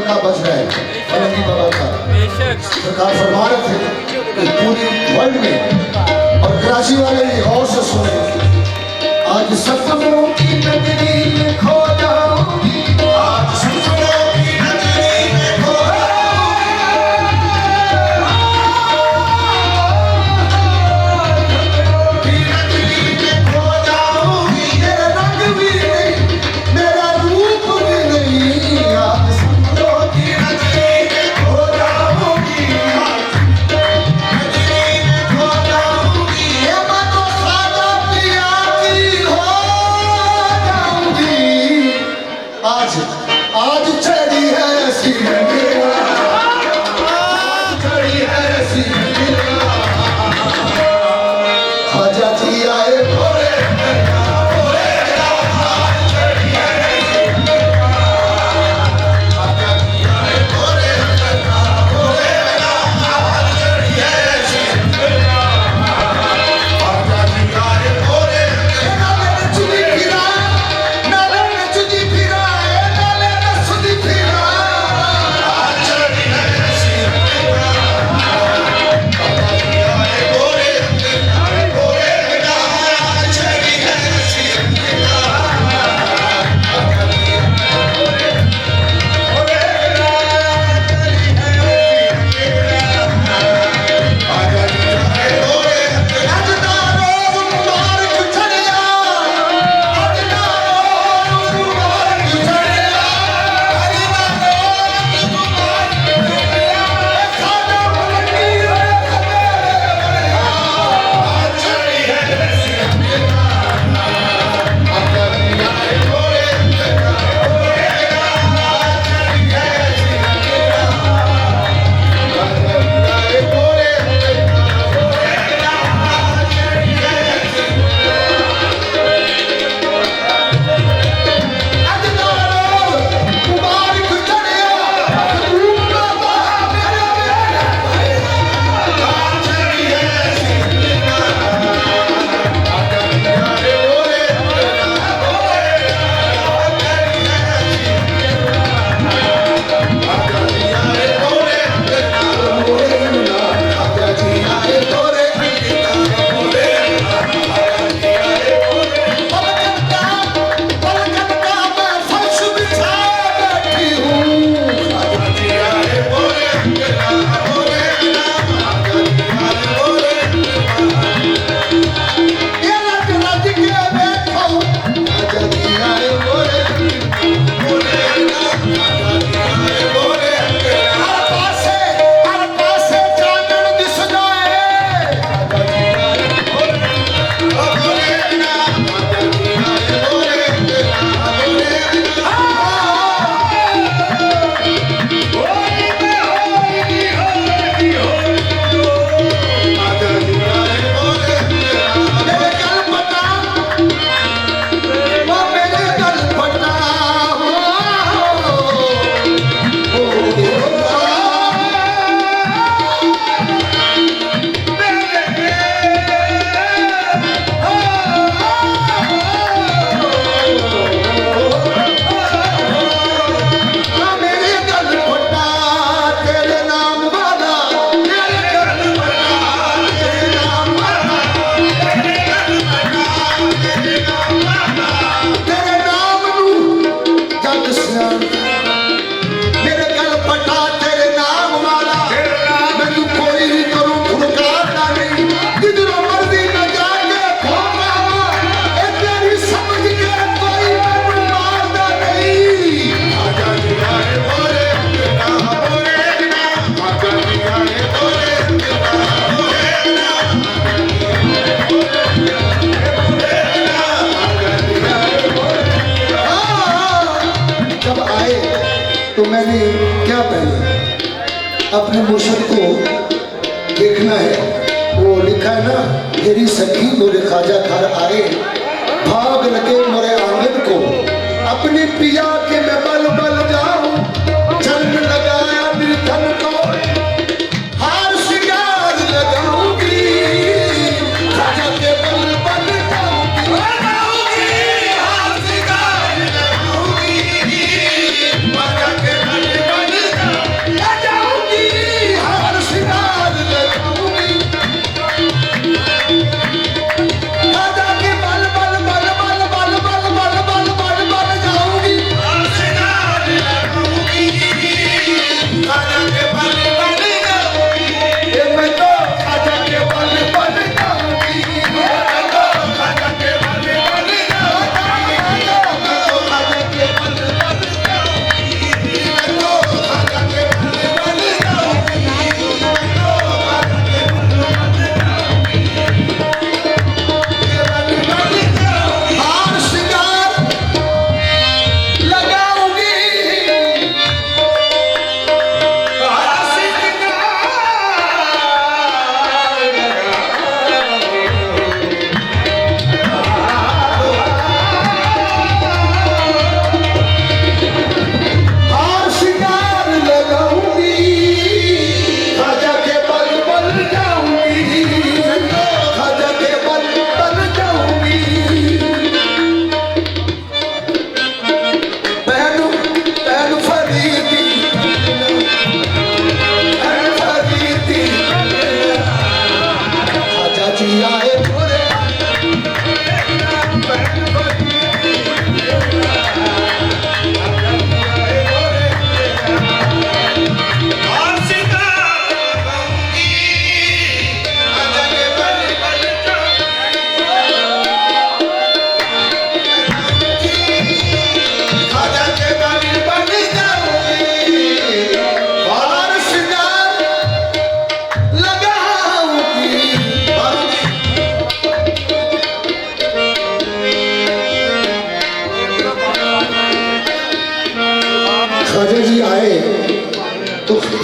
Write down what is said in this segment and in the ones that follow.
डंका बज रहा है फलंगी बाबा का। सरकार फरमा रहे थे कि पूरी वर्ल्ड में और कराची वाले भी गौर से सुने, आज सपनों की नगरी में खो जाऊंगी, आज सपनों की नगरी में खो जाऊंगी, मेरा रंग भी नहीं, मेरा रूप भी नहीं, आज सपनों की नगरी में खो जाऊंगी, नगरी में खो जाऊंगी, ये मैं तो सादा पिया की हो जाऊंगी। आज आज चढ़ी है सिंधिया, आज चढ़ी है सिंधिया, ख्वाजा जी आए भोरे भोरे, आज चढ़ी है सिंधिया, ख्वाजा जी आए भोरे भोरे, आज चढ़ी है सिंधिया, ख्वाजा जी आए भोरे। नाले में चुनी फिरा, नाले में चुनी फिरा, नाले में चुनी फिरा, आज चढ़ी है सिंधिया, ख्वाजा जी आए भोरे भोरे, आज चढ़ी है सिंधिया, ख्वाजा जी आए भोरे भोरे, ख्वाजा जी आए भोरे। आज ना रोज मुबारक चढ़िया, आज ना रोज मुबारक चढ़िया, आज ना रोज मुबारक चढ़िया, खाना फलंगी रे खबेरिया, आज चढ़ी है सिंधिया, ख्वाजा जी आए भोरे भोरे, आज चढ़ी है सिंधिया, ख्वाजा जी आए भोरे भोरे, आज चढ़ी है सिंधिया। आज ना रोज मुबारक चढ़िया, रूप ना बहा मेरे मेरे, आज चढ़ी है सिंधिया, ख्वाजा जी आए भोरे भोरे, आज चढ़ी है सिंधिया, ख्वाजा जी आए भोरे भोरे, ख्वाजा जी आए भोरे भोरे, ख्वाजा जी आए भोरे। पलकन का मैं फर्श बिछाए बैठी हूँ, ख्वाजा जी आए भोरे भोरे, ख्वाजा जी आए भोरे। ये रज रज के बैठो, ख्वाजा जी आए भोरे भोरे, ख्वाजा जी आए भोरे। हर पासे चानन दिस जाए, ख्वाजा जी आए भोरे भोरे, ख्वाजा जी आए भोरे भोरे। ख्वाजा जी आए भोरे। मेरे गल पटा, वो मेरे गल पटा, मेरे गल पटा तेरे नाम वाला, मेरे गल पटा तेरे नाम वाला, मेरे गल पटा तेरे नाम वाला, तेरे नाम नू जग सियाण, मेरे गल पटा तेरे नाम वाला, मैनू कोई भी करूं फुलकारदा नहीं, जिधरों मर्जी मैं जाके खोना, ए तेरी समझ के कोई मैनू मारदा नहीं। ख्वाजा जी आए भोरे भोरे, ख्वाजा जी आए भोरे भोरे, जब आए तो मैंने क्या पहना, अपने मुर्शिद को देखना है। वो लिखा है ना, मेरी सखी मोरे ख्वाजा घर आए, भाग लगे मोरे आंगन को, अपने पिया के मैं बल बल जाऊं, चंद लगाया मेरे धन को, हार श्रृंगार लगाऊंगी, ख्वाजा के बल बल जाऊंगी, हार श्रृंगार लगाऊंगी, ख्वाजा के बल बल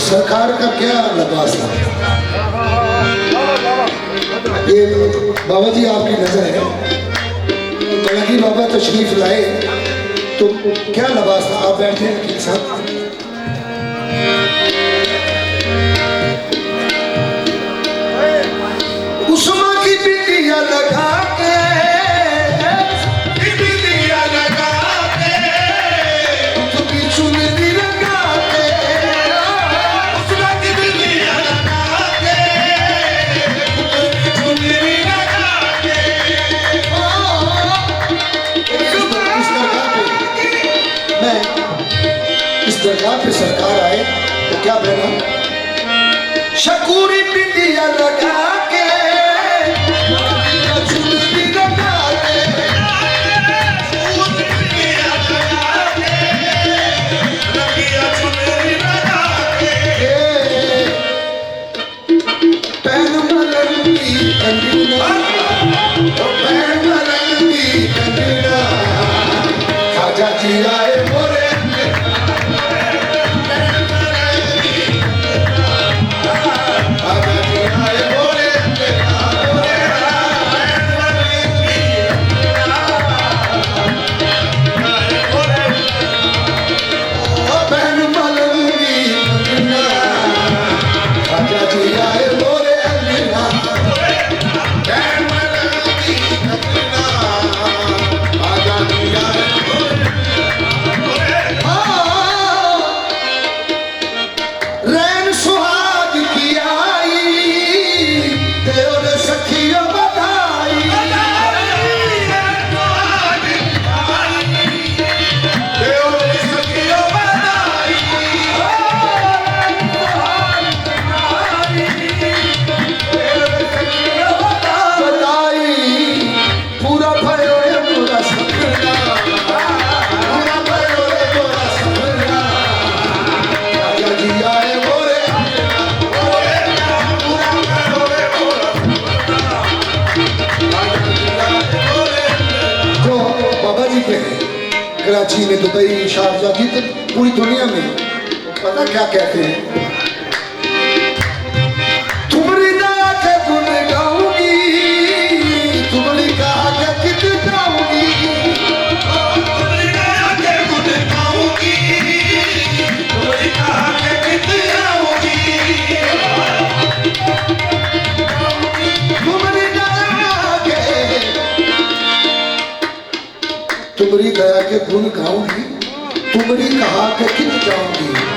सरकार का क्या लिबास था? ये बाबा जी आपकी नजर है, बलगी बाबा तशरीफ लाए तो क्या लिबास था? आप बैठे हैं एक साथ। उस्मा की बिटिया लगा के, चुनरी लगा के, उस्मा की बिटिया लगा के, चुनरी लगा के, इस दरगाह पे सरकार आए तो क्या बना? शकूरी बिटिया लगा के, चुनरी लगा के, पैन मलंगी कंडीना, पैन मलंगी कंडीना, खाजा जी आए मोरे, कराची में, दुबई, शारजा की तो पूरी दुनिया में पता क्या कहते हैं? तुम्हारी दया के गुण गाऊंगी, तुम्हारी कहा के कित गाऊंगी, तुम्हारी दया के गुण गाऊंगी, तुम्हारी कहा के कित गाऊंगी, तुम्हारी दया के गुण गाऊंगी, तुम्हारी कहा के कित जाऊंगी।